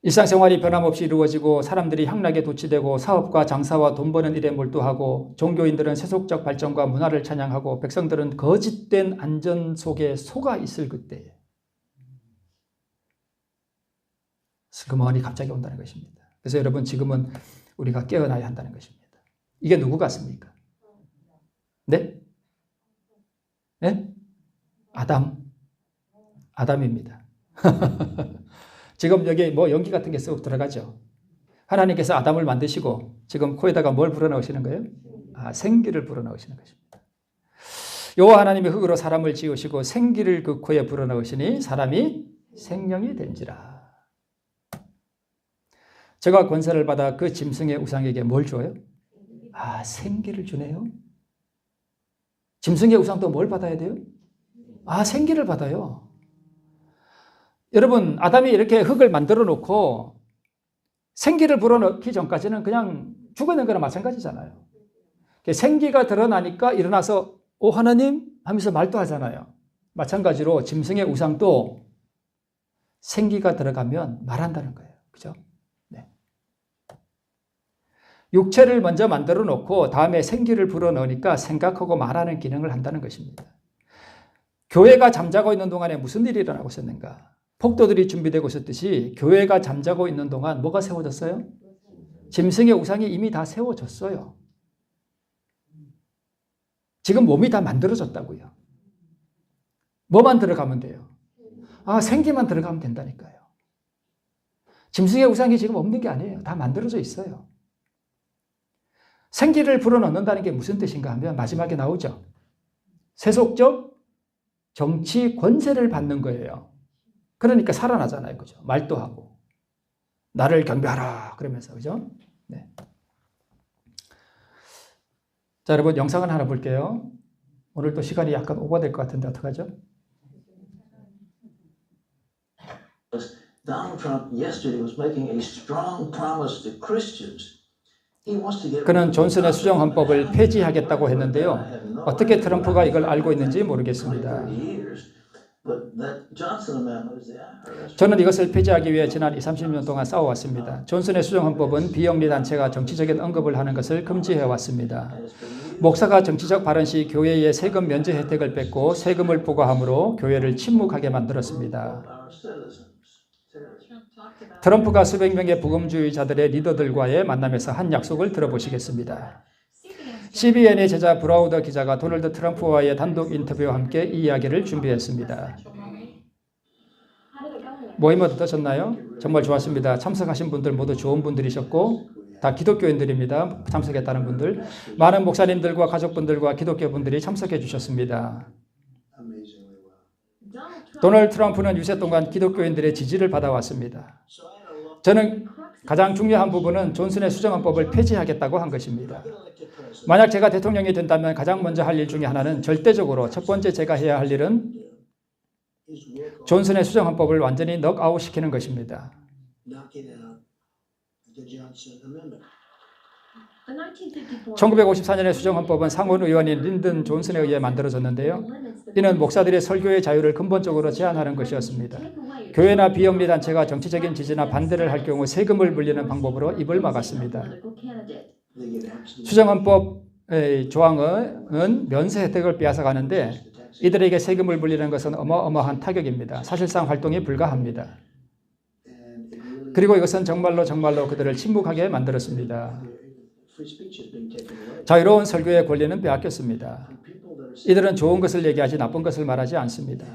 일상생활이 변함없이 이루어지고 사람들이 향락에 도취되고 사업과 장사와 돈 버는 일에 몰두하고 종교인들은 세속적 발전과 문화를 찬양하고 백성들은 거짓된 안전 속에 속아 있을 그때에 슬그머니 갑자기 온다는 것입니다. 그래서 여러분 지금은 우리가 깨어나야 한다는 것입니다. 이게 누구 같습니까? 네? 네? 아담입니다. 지금 여기 뭐 연기 같은 게 쏙 들어가죠. 하나님께서 아담을 만드시고 지금 코에다가 뭘 불어넣으시는 거예요? 생기를 불어넣으시는 것입니다. 여호와 하나님이 흙으로 사람을 지으시고 생기를 그 코에 불어넣으시니 사람이 생명이 된지라. 제가 권세를 받아 그 짐승의 우상에게 뭘 줘요? 생기를 주네요. 짐승의 우상도 뭘 받아야 돼요? 생기를 받아요. 여러분, 아담이 이렇게 흙을 만들어 놓고 생기를 불어넣기 전까지는 그냥 죽어 있는 거나 마찬가지잖아요. 생기가 드러나니까 일어나서 오 하나님 하면서 말도 하잖아요. 마찬가지로 짐승의 우상도 생기가 들어가면 말한다는 거예요. 그죠? 네. 육체를 먼저 만들어 놓고 다음에 생기를 불어넣으니까 생각하고 말하는 기능을 한다는 것입니다. 교회가 잠자고 있는 동안에 무슨 일이 일어나고 있었는가? 폭도들이 준비되고 있었듯이 교회가 잠자고 있는 동안 뭐가 세워졌어요? 짐승의 우상이 이미 다 세워졌어요. 지금 몸이 다 만들어졌다고요. 뭐만 들어가면 돼요? 생기만 들어가면 된다니까요. 짐승의 우상이 지금 없는 게 아니에요. 다 만들어져 있어요. 생기를 불어넣는다는 게 무슨 뜻인가 하면 마지막에 나오죠. 세속적 정치 권세를 받는 거예요. 그러니까 살아나잖아요. 그죠? 말도 하고. 나를 경배하라. 그러면서. 그죠? 네. 자, 여러분, 영상을 하나 볼게요. 오늘 또 시간이 약간 오버될 것 같은데, 어떡하죠? Donald Trump yesterday was making a strong promise to Christians. 그는 존슨의 수정헌법을 폐지하겠다고 했는데요. 어떻게 트럼프가 이걸 알고 있는지 모르겠습니다. 저는 이것을 폐지하기 위해 지난 20-30년 동안 싸워왔습니다. 존슨의 수정헌법은 비영리 단체가 정치적인 언급을 하는 것을 금지해왔습니다. 목사가 정치적 발언 시 교회의 세금 면제 혜택을 뺏고 세금을 부과함으로 교회를 침묵하게 만들었습니다. 트럼프가 수백 명의 복음주의자들의 리더들과의 만남에서 한 약속을 들어보시겠습니다. CBN의 제자 브라우더 기자가 도널드 트럼프와의 단독 인터뷰와 함께 이 이야기를 준비했습니다. 모임 어떠셨나요? 정말 좋았습니다. 참석하신 분들 모두 좋은 분들이셨고 다 기독교인들입니다. 참석했다는 분들. 많은 목사님들과 가족분들과 기독교분들이 참석해 주셨습니다. 도널드 트럼프는 유세 동안 기독교인들의 지지를 받아왔습니다. 저는 가장 중요한 부분은 존슨의 수정헌법을 폐지하겠다고 한 것입니다. 만약 제가 대통령이 된다면 가장 먼저 할 일 중에 하나는 절대적으로 첫 번째 제가 해야 할 일은 존슨의 수정헌법을 완전히 넉아웃 시키는 것입니다. 1954년의 수정헌법은 상원 의원인 린든 존슨에 의해 만들어졌는데요. 이는 목사들의 설교의 자유를 근본적으로 제한하는 것이었습니다. 교회나 비영리 단체가 정치적인 지지나 반대를 할 경우 세금을 물리는 방법으로 입을 막았습니다. 수정헌법의 조항은 면세 혜택을 빼앗아가는데 이들에게 세금을 물리는 것은 어마어마한 타격입니다. 사실상 활동이 불가합니다. 그리고 이것은 정말로 그들을 침묵하게 만들었습니다. 자유로운 설교의 권리는 빼앗겼습니다. 이들은 좋은 것을 얘기하지 나쁜 것을 말하지 않습니다.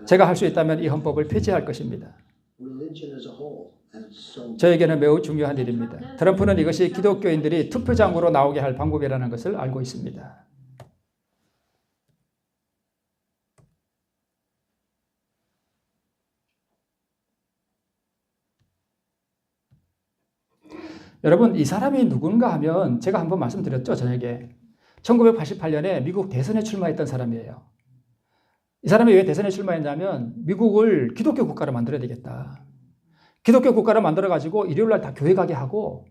제가 할 수 있다면 이 헌법을 폐지할 것입니다. 저에게는 매우 중요한 일입니다. 트럼프는 이것이 기독교인들이 투표장으로 나오게 할 방법이라는 것을 알고 있습니다. 여러분, 이 사람이 누군가 하면 제가 한번 말씀드렸죠, 저녁에. 1988년에 미국 대선에 출마했던 사람이에요. 이 사람이 왜 대선에 출마했냐면 미국을 기독교 국가로 만들어야 되겠다. 기독교 국가를 만들어가지고 일요일날 다 교회 가게 하고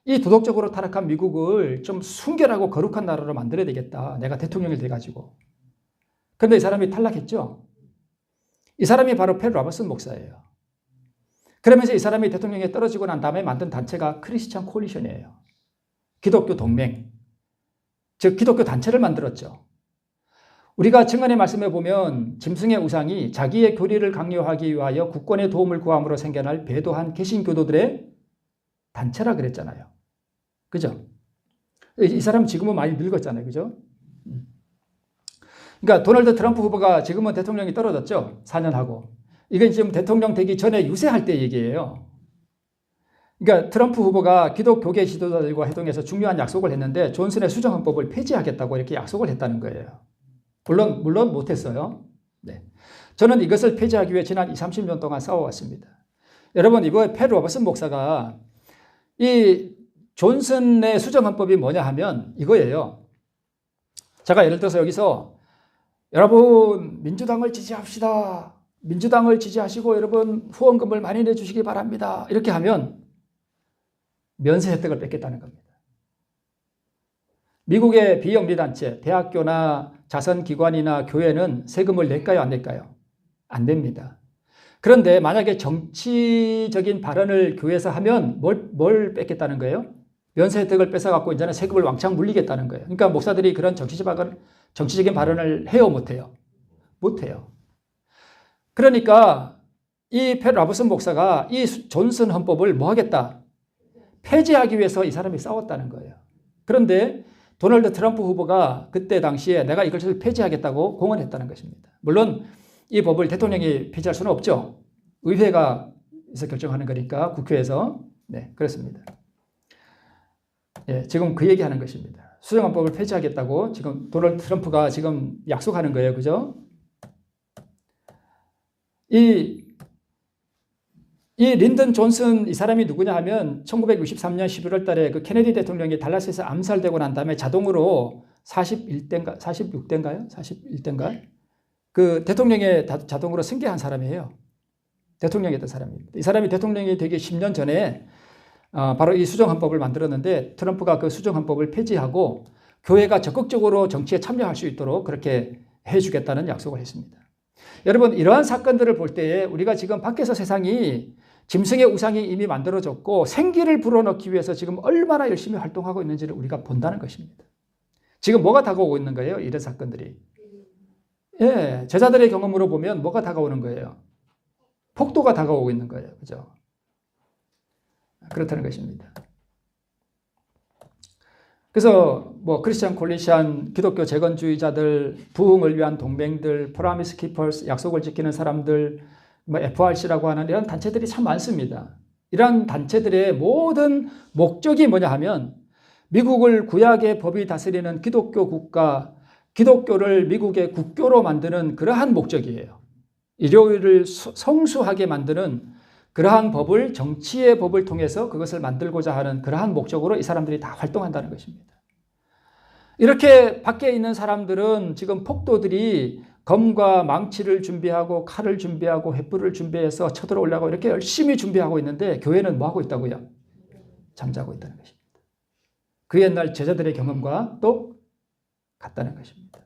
이 도덕적으로 타락한 미국을 좀 순결하고 거룩한 나라로 만들어야 되겠다. 내가 대통령이 돼가지고. 그런데 이 사람이 탈락했죠. 이 사람이 바로 팻 로버슨 목사예요. 그러면서 이 사람이 대통령에 떨어지고 난 다음에 만든 단체가 크리스천 콜리션이에요. 기독교 동맹. 즉 기독교 단체를 만들었죠. 우리가 증언의 말씀에 보면 짐승의 우상이 자기의 교리를 강요하기 위하여 국권의 도움을 구함으로 생겨날 배도한 개신교도들의 단체라 그랬잖아요. 그죠? 이 사람 지금은 많이 늙었잖아요. 그죠? 그러니까 도널드 트럼프 후보가 지금은 대통령이 떨어졌죠. 4년 하고. 이건 지금 대통령 되기 전에 유세할 때 얘기예요. 그러니까 트럼프 후보가 기독교계 지도자들과 회동해서 중요한 약속을 했는데 존슨의 수정헌법을 폐지하겠다고 이렇게 약속을 했다는 거예요. 물론 못했어요. 네. 저는 이것을 폐지하기 위해 지난 20, 30년 동안 싸워왔습니다. 여러분, 이번에 팻 로버슨 목사가 이 존슨의 수정헌법이 뭐냐 하면 이거예요. 제가 예를 들어서 여기서 여러분 민주당을 지지합시다. 민주당을 지지하시고 여러분 후원금을 많이 내주시기 바랍니다. 이렇게 하면 면세 혜택을 뺏겠다는 겁니다. 미국의 비영리단체, 대학교나 자선기관이나 교회는 세금을 낼까요? 안 낼까요? 안 냅니다. 그런데 만약에 정치적인 발언을 교회에서 하면 뭘 뺏겠다는 거예요? 면세 혜택을 뺏어갖고 이제는 세금을 왕창 물리겠다는 거예요. 그러니까 목사들이 그런 정치적인 발언을 해요? 못해요? 못해요. 그러니까 이 팻 로버슨 목사가 이 존슨 헌법을 뭐 하겠다? 폐지하기 위해서 이 사람이 싸웠다는 거예요. 그런데 도널드 트럼프 후보가 그때 당시에 내가 이것을 폐지하겠다고 공언했다는 것입니다. 물론 이 법을 대통령이 폐지할 수는 없죠. 의회가 에서 결정하는 거니까 국회에서. 네, 그렇습니다. 예, 지금 그 얘기하는 것입니다. 수정헌법을 폐지하겠다고 지금 도널드 트럼프가 지금 약속하는 거예요. 그죠? 이 린든 존슨 이 사람이 누구냐 하면 1963년 11월 달에 그 케네디 대통령이 달라스에서 암살되고 난 다음에 자동으로 41대인가 46대인가요? 41대인가? 그 대통령에 자동으로 승계한 사람이에요. 대통령이었던 사람입니다. 이 사람이 대통령이 되기 10년 전에 바로 이 수정헌법을 만들었는데 트럼프가 그 수정헌법을 폐지하고 교회가 적극적으로 정치에 참여할 수 있도록 그렇게 해주겠다는 약속을 했습니다. 여러분, 이러한 사건들을 볼 때에 우리가 지금 밖에서 세상이 짐승의 우상이 이미 만들어졌고 생기를 불어넣기 위해서 지금 얼마나 열심히 활동하고 있는지를 우리가 본다는 것입니다. 지금 뭐가 다가오고 있는 거예요? 이런 사건들이. 예, 제자들의 경험으로 보면 뭐가 다가오는 거예요? 폭도가 다가오고 있는 거예요. 그죠? 그렇다는 것입니다. 그래서 뭐 크리스천 콜리션, 기독교 재건주의자들, 부흥을 위한 동맹들, 프라미스 키퍼스, 약속을 지키는 사람들, 뭐 FRC라고 하는 이런 단체들이 참 많습니다. 이런 단체들의 모든 목적이 뭐냐 하면 미국을 구약의 법이 다스리는 기독교 국가, 기독교를 미국의 국교로 만드는 그러한 목적이에요. 일요일을 성수하게 만드는 그러한 법을 정치의 법을 통해서 그것을 만들고자 하는 그러한 목적으로 이 사람들이 다 활동한다는 것입니다. 이렇게 밖에 있는 사람들은 지금 폭도들이 검과 망치를 준비하고 칼을 준비하고 횃불을 준비해서 쳐들어오려고 이렇게 열심히 준비하고 있는데 교회는 뭐 하고 있다고요? 잠자고 있다는 것입니다. 그 옛날 제자들의 경험과 또 같다는 것입니다.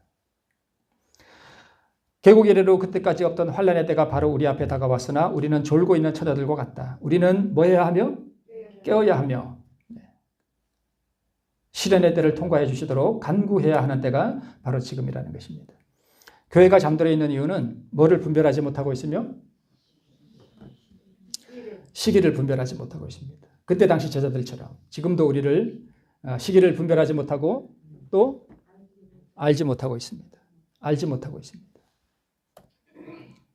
개국 이래로 그때까지 없던 환란의 때가 바로 우리 앞에 다가왔으나 우리는 졸고 있는 처자들과 같다. 우리는 뭐 해야 하며? 깨어야 하며 시련의 때를 통과해 주시도록 간구해야 하는 때가 바로 지금이라는 것입니다. 교회가 잠들어 있는 이유는 뭐를 분별하지 못하고 있으며 시기를 분별하지 못하고 있습니다. 그때 당시 제자들처럼 지금도 우리를 시기를 분별하지 못하고 또 알지 못하고 있습니다. 알지 못하고 있습니다.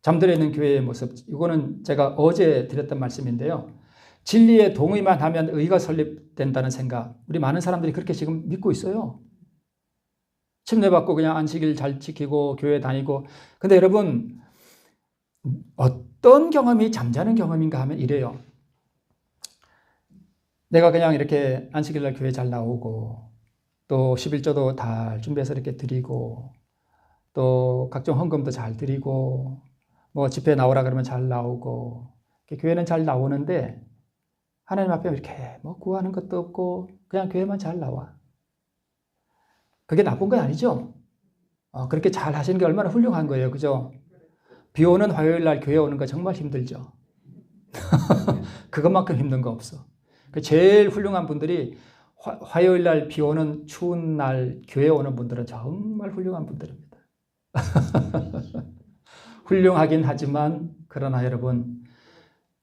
잠들어 있는 교회의 모습, 이거는 제가 어제 드렸던 말씀인데요. 진리에 동의만 하면 의가 설립된다는 생각, 우리 많은 사람들이 그렇게 지금 믿고 있어요. 침례받고 그냥 안식일 잘 지키고 교회 다니고. 근데 여러분, 어떤 경험이 잠자는 경험인가 하면 이래요. 내가 그냥 이렇게 안식일날 교회 잘 나오고 또 11조도 다 준비해서 이렇게 드리고 또 각종 헌금도 잘 드리고 뭐 집회 나오라 그러면 잘 나오고 교회는 잘 나오는데 하나님 앞에 이렇게 뭐 구하는 것도 없고 그냥 교회만 잘 나와. 그게 나쁜 건 아니죠. 그렇게 잘 하시는 게 얼마나 훌륭한 거예요. 그죠? 비 오는 화요일 날 교회 오는 거 정말 힘들죠. 그것만큼 힘든 거 없어. 제일 훌륭한 분들이 화요일 날 비 오는 추운 날 교회 오는 분들은 정말 훌륭한 분들입니다. 훌륭하긴 하지만 그러나 여러분,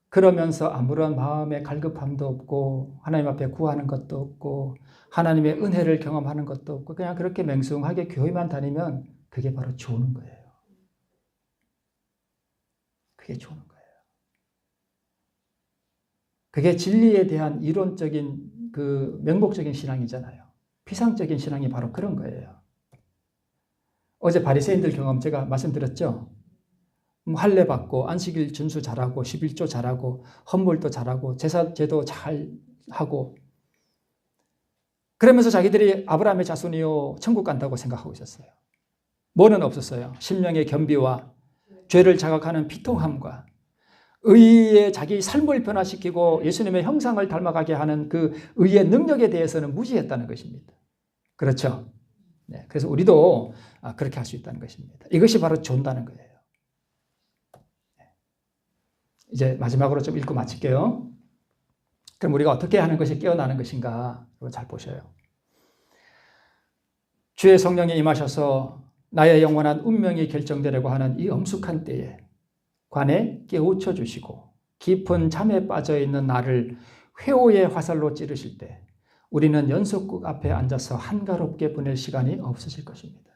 그러면서 아무런 마음의 갈급함도 없고 하나님 앞에 구하는 것도 없고 하나님의 은혜를 경험하는 것도 없고 그냥 그렇게 맹숭하게 교회만 다니면 그게 바로 좋은 거예요. 그게 좋은 거예요. 그게 진리에 대한 이론적인 그 명목적인 신앙이잖아요. 피상적인 신앙이 바로 그런 거예요. 어제 바리새인들 경험 제가 말씀드렸죠. 할례 받고 안식일 준수 잘하고 11조 잘하고 헌물도 잘하고 제사제도 잘 하고 그러면서 자기들이 아브라함의 자손이요 천국 간다고 생각하고 있었어요. 뭐는 없었어요. 심령의 겸비와 죄를 자각하는 비통함과 의의 자기 삶을 변화시키고 예수님의 형상을 닮아가게 하는 그 의의 능력에 대해서는 무지했다는 것입니다. 그렇죠? 네, 그래서 우리도 그렇게 할 수 있다는 것입니다. 이것이 바로 존다는 거예요. 이제 마지막으로 좀 읽고 마칠게요. 그럼 우리가 어떻게 하는 것이 깨어나는 것인가? 잘 보셔요. 주의 성령이 임하셔서 나의 영원한 운명이 결정되려고 하는 이 엄숙한 때에 관에 깨우쳐 주시고 깊은 잠에 빠져 있는 나를 회오의 화살로 찌르실 때 우리는 연속극 앞에 앉아서 한가롭게 보낼 시간이 없으실 것입니다.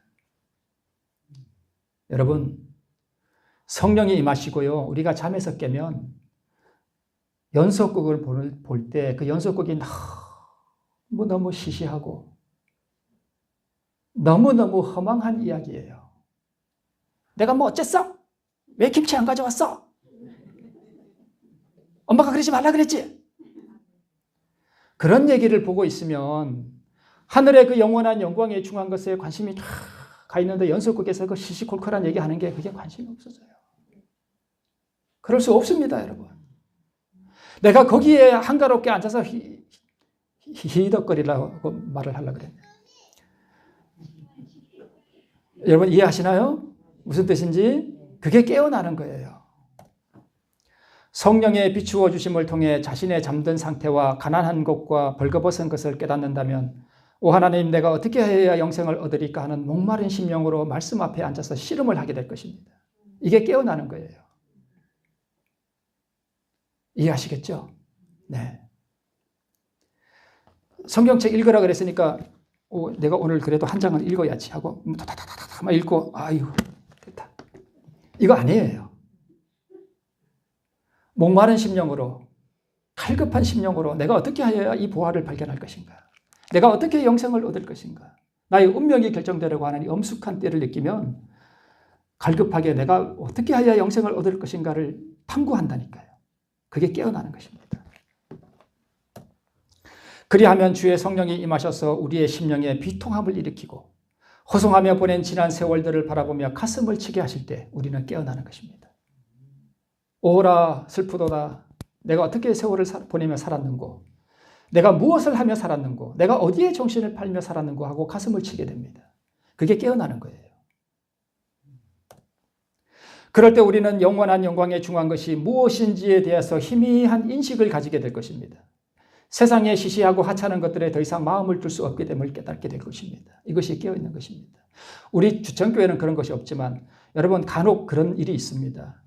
여러분, 성령이 임하시고요. 우리가 잠에서 깨면 연속극을 볼 때 그 연속극이 너무 시시하고 너무너무 허망한 이야기예요. 내가 뭐 어쨌어? 왜 김치 안 가져왔어? 엄마가 그러지 말라 그랬지? 그런 얘기를 보고 있으면 하늘의 그 영원한 영광에 중한 것에 관심이 가 있는데 연속극에서 그 시시콜콜한 얘기하는 게 그게 관심이 없어져요. 그럴 수 없습니다, 여러분. 내가 거기에 한가롭게 앉아서 히덕거리라고 말을 하려고 그랬네. 여러분 이해하시나요? 무슨 뜻인지? 그게 깨어나는 거예요. 성령의 비추어 주심을 통해 자신의 잠든 상태와 가난한 것과 벌거벗은 것을 깨닫는다면 오 하나님, 내가 어떻게 해야 영생을 얻으리까 하는 목마른 심령으로 말씀 앞에 앉아서 씨름을 하게 될 것입니다. 이게 깨어나는 거예요. 이해하시겠죠? 네. 성경책 읽으라 그랬으니까 내가 오늘 그래도 한 장을 읽어야지 하고 다다다다다 막 읽고 아유 됐다. 이거 아니에요. 목마른 심령으로 갈급한 심령으로 내가 어떻게 해야 이 보화를 발견할 것인가? 내가 어떻게 영생을 얻을 것인가? 나의 운명이 결정되려고 하는 이 엄숙한 때를 느끼면 갈급하게 내가 어떻게 해야 영생을 얻을 것인가를 탐구한다니까요. 그게 깨어나는 것입니다. 그리하면 주의 성령이 임하셔서 우리의 심령에 비통함을 일으키고 호송하며 보낸 지난 세월들을 바라보며 가슴을 치게 하실 때 우리는 깨어나는 것입니다. 오라 슬프도다. 내가 어떻게 세월을 보내며 살았는고, 내가 무엇을 하며 살았는고, 내가 어디에 정신을 팔며 살았는고 하고 가슴을 치게 됩니다. 그게 깨어나는 거예요. 그럴 때 우리는 영원한 영광에 중요한 것이 무엇인지에 대해서 희미한 인식을 가지게 될 것입니다. 세상에 시시하고 하찮은 것들에 더 이상 마음을 둘 수 없게 됨을 깨닫게 될 것입니다. 이것이 깨어있는 것입니다. 우리 주천교회는 그런 것이 없지만 여러분 간혹 그런 일이 있습니다.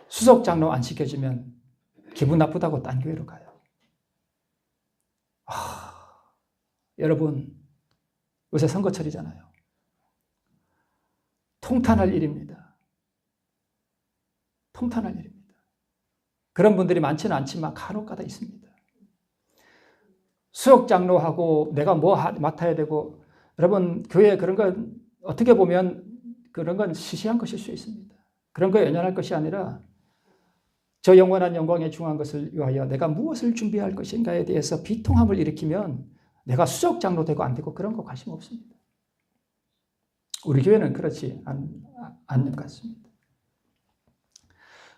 수석 장로 안 시켜주면 기분 나쁘다고 딴 교회로 가요. 여러분 요새 선거철이잖아요. 통탄할 일입니다. 통탄할 일입니다. 그런 분들이 많지는 않지만 간혹가다 있습니다. 수석 장로하고 내가 뭐 맡아야 되고, 여러분 교회 그런 건 어떻게 보면 그런 건 시시한 것일 수 있습니다. 그런 거에 연연할 것이 아니라 저 영원한 영광에 중요한 것을 위하여 내가 무엇을 준비할 것인가에 대해서 비통함을 일으키면 내가 수석 장로 되고 안 되고 그런 거 관심 없습니다. 우리 교회는 그렇지 않는 것 같습니다.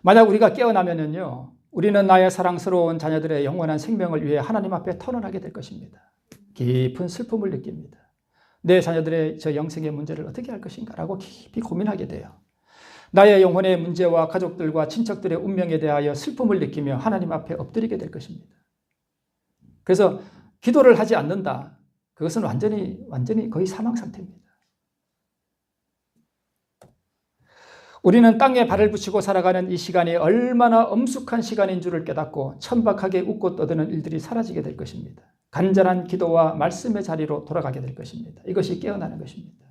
만약 우리가 깨어나면요, 우리는 나의 사랑스러운 자녀들의 영원한 생명을 위해 하나님 앞에 터널하게 될 것입니다. 깊은 슬픔을 느낍니다. 내 자녀들의 저 영생의 문제를 어떻게 할 것인가라고 깊이 고민하게 돼요. 나의 영혼의 문제와 가족들과 친척들의 운명에 대하여 슬픔을 느끼며 하나님 앞에 엎드리게 될 것입니다. 그래서 기도를 하지 않는다. 그것은 완전히 거의 사망 상태입니다. 우리는 땅에 발을 붙이고 살아가는 이 시간이 얼마나 엄숙한 시간인 줄을 깨닫고 천박하게 웃고 떠드는 일들이 사라지게 될 것입니다. 간절한 기도와 말씀의 자리로 돌아가게 될 것입니다. 이것이 깨어나는 것입니다.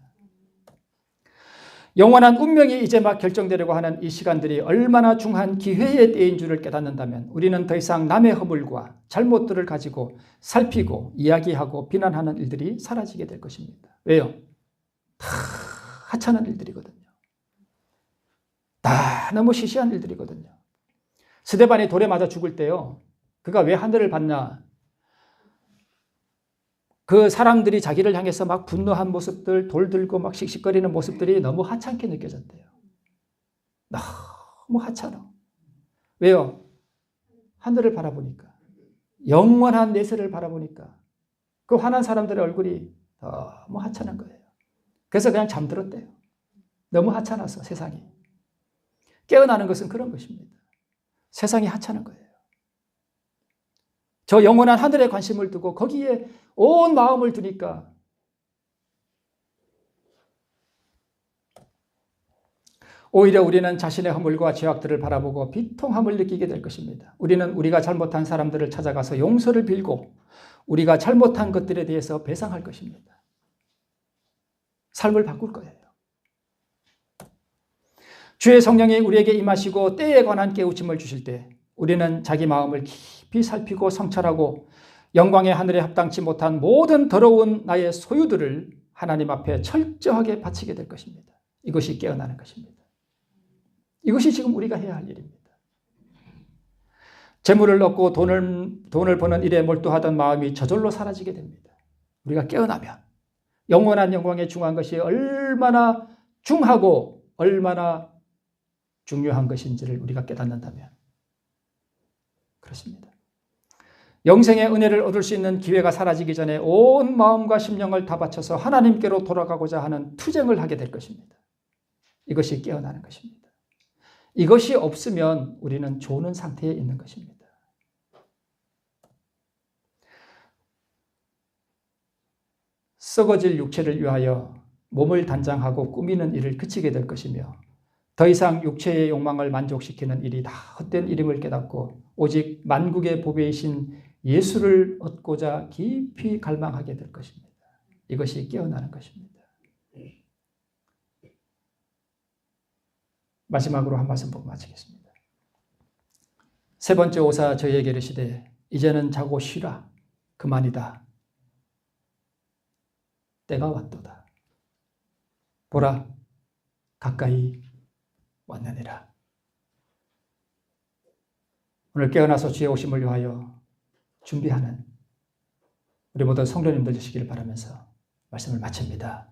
영원한 운명이 이제 막 결정되려고 하는 이 시간들이 얼마나 중한 기회의 때인 줄을 깨닫는다면 우리는 더 이상 남의 허물과 잘못들을 가지고 살피고 이야기하고 비난하는 일들이 사라지게 될 것입니다. 왜요? 다 하찮은 일들이거든요. 다 너무 시시한 일들이거든요. 스데반이 돌에 맞아 죽을 때요, 그가 왜 하늘을 봤냐? 그 사람들이 자기를 향해서 막 분노한 모습들, 돌 들고 막 씩씩거리는 모습들이 너무 하찮게 느껴졌대요. 너무 하찮아. 왜요? 하늘을 바라보니까, 영원한 내세를 바라보니까 그 화난 사람들의 얼굴이 너무 하찮은 거예요. 그래서 그냥 잠들었대요. 너무 하찮아서 세상이. 깨어나는 것은 그런 것입니다. 세상이 하찮은 거예요. 저 영원한 하늘에 관심을 두고 거기에 온 마음을 두니까 오히려 우리는 자신의 허물과 죄악들을 바라보고 비통함을 느끼게 될 것입니다. 우리는 우리가 잘못한 사람들을 찾아가서 용서를 빌고 우리가 잘못한 것들에 대해서 배상할 것입니다. 삶을 바꿀 거예요. 주의 성령이 우리에게 임하시고 때에 관한 깨우침을 주실 때 우리는 자기 마음을 깊이 살피고 성찰하고 영광의 하늘에 합당치 못한 모든 더러운 나의 소유들을 하나님 앞에 철저하게 바치게 될 것입니다. 이것이 깨어나는 것입니다. 이것이 지금 우리가 해야 할 일입니다. 재물을 얻고 돈을 버는 일에 몰두하던 마음이 저절로 사라지게 됩니다. 우리가 깨어나면 영원한 영광에 중요한 것이 얼마나 중하고 얼마나 중요한 것인지를 우리가 깨닫는다면 그렇습니다. 영생의 은혜를 얻을 수 있는 기회가 사라지기 전에 온 마음과 심령을 다 바쳐서 하나님께로 돌아가고자 하는 투쟁을 하게 될 것입니다. 이것이 깨어나는 것입니다. 이것이 없으면 우리는 조는 상태에 있는 것입니다. 썩어질 육체를 위하여 몸을 단장하고 꾸미는 일을 그치게 될 것이며 더 이상 육체의 욕망을 만족시키는 일이 다 헛된 일임을 깨닫고 오직 만국의 보배이신 예수를 얻고자 깊이 갈망하게 될 것입니다. 이것이 깨어나는 것입니다. 마지막으로 한 말씀 보고 마치겠습니다. 세 번째 오사 저희에게 이르시되 이제는 자고 쉬라. 그만이다. 때가 왔도다. 보라, 가까이 왔느니라. 오늘 깨어나서 주의 오심을 위하여 준비하는 우리 모든 성도님들 되시기를 바라면서 말씀을 마칩니다.